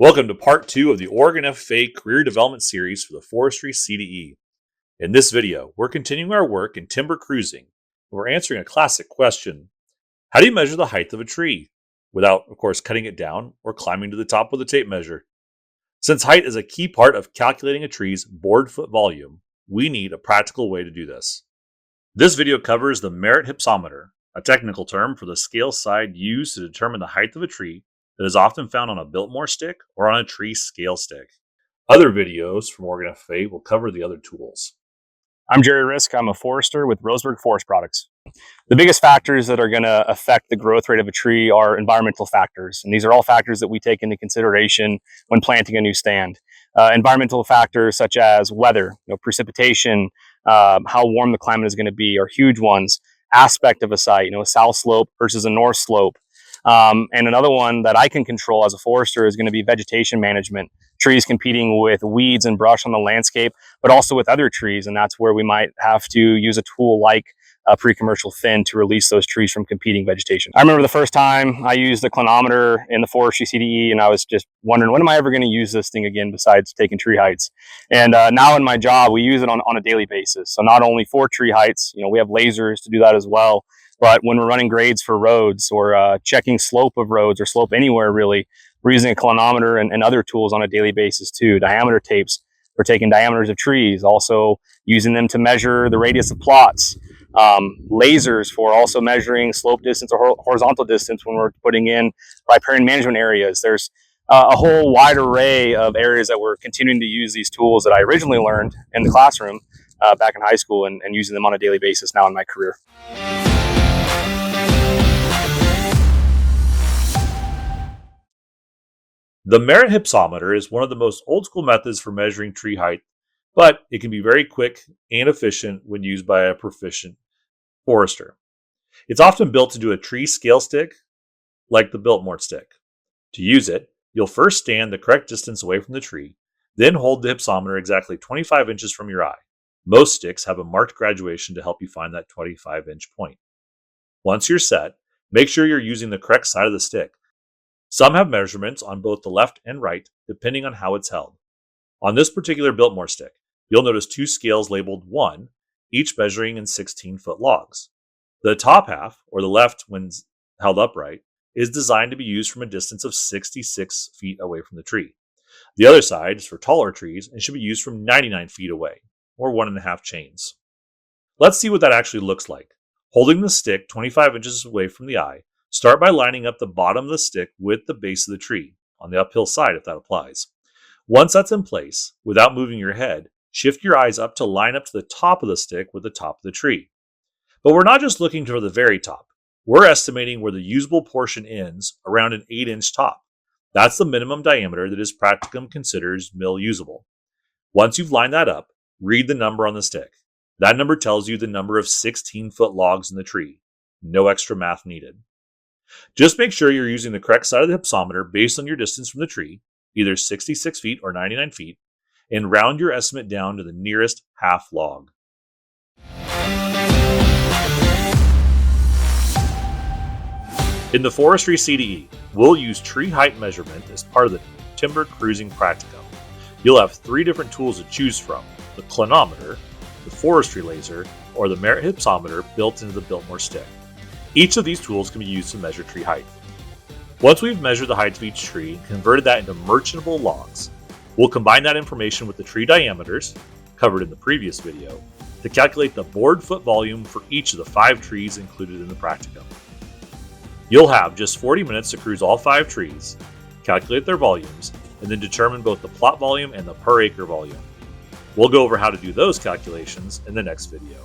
Welcome to part 2 of the Oregon FFA Career Development Series for the Forestry CDE. In this video, we're continuing our work in timber cruising, and we're answering a classic question. How do you measure the height of a tree? Without, of course, cutting it down or climbing to the top with a tape measure. Since height is a key part of calculating a tree's board foot volume, we need a practical way to do this. This video covers the Merritt Hypsometer, a technical term for the scale side used to determine the height of a tree that is often found on a Biltmore stick or on a tree scale stick. Other videos from Oregon FFA will cover the other tools. I'm Jerry Risk. I'm a forester with Roseburg Forest Products. The biggest factors that are going to affect the growth rate of a tree are environmental factors. And these are all factors that we take into consideration when planting a new stand. Environmental factors such as weather, precipitation, how warm the climate is going to be are huge ones. Aspect of a site, a south slope versus a north slope. And another one that I can control as a forester is going to be vegetation management. Trees competing with weeds and brush on the landscape, but also with other trees. And that's where we might have to use a tool like a pre-commercial thin to release those trees from competing vegetation. I remember the first time I used the clinometer in the Forestry CDE, and I was just wondering, when am I ever going to use this thing again besides taking tree heights? And now in my job, we use it on a daily basis. So not only for tree heights, we have lasers to do that as well. But when we're running grades for roads or checking slope of roads or slope anywhere really, we're using a clinometer and other tools on a daily basis too. Diameter tapes for taking diameters of trees, also using them to measure the radius of plots. Lasers for also measuring slope distance or horizontal distance when we're putting in riparian management areas. There's a whole wide array of areas that we're continuing to use these tools that I originally learned in the classroom back in high school and using them on a daily basis now in my career. The Merritt Hypsometer is one of the most old school methods for measuring tree height, but it can be very quick and efficient when used by a proficient forester. It's often built into a tree scale stick, like the Biltmore stick. To use it, you'll first stand the correct distance away from the tree, then hold the hypsometer exactly 25 inches from your eye. Most sticks have a marked graduation to help you find that 25-inch point. Once you're set, make sure you're using the correct side of the stick. Some have measurements on both the left and right, depending on how it's held. On this particular Biltmore stick, you'll notice two scales labeled 1, each measuring in 16-foot logs. The top half, or the left when held upright, is designed to be used from a distance of 66 feet away from the tree. The other side is for taller trees and should be used from 99 feet away, or 1.5 chains. Let's see what that actually looks like. Holding the stick 25 inches away from the eye, start by lining up the bottom of the stick with the base of the tree, on the uphill side if that applies. Once that's in place, without moving your head, shift your eyes up to line up to the top of the stick with the top of the tree. But we're not just looking for the very top. We're estimating where the usable portion ends around an 8-inch top. That's the minimum diameter that is practicum considers mill usable. Once you've lined that up, read the number on the stick. That number tells you the number of 16-foot logs in the tree. No extra math needed. Just make sure you're using the correct side of the hypsometer based on your distance from the tree, either 66 feet or 99 feet, and round your estimate down to the nearest half log. In the Forestry CDE, we'll use tree height measurement as part of the timber cruising practicum. You'll have 3 different tools to choose from: the clinometer, the forestry laser, or the Merritt Hypsometer built into the Biltmore stick. Each of these tools can be used to measure tree height. Once we've measured the height of each tree and converted that into merchantable logs, we'll combine that information with the tree diameters, covered in the previous video, to calculate the board foot volume for each of the 5 trees included in the practicum. You'll have just 40 minutes to cruise all 5 trees, calculate their volumes, and then determine both the plot volume and the per acre volume. We'll go over how to do those calculations in the next video.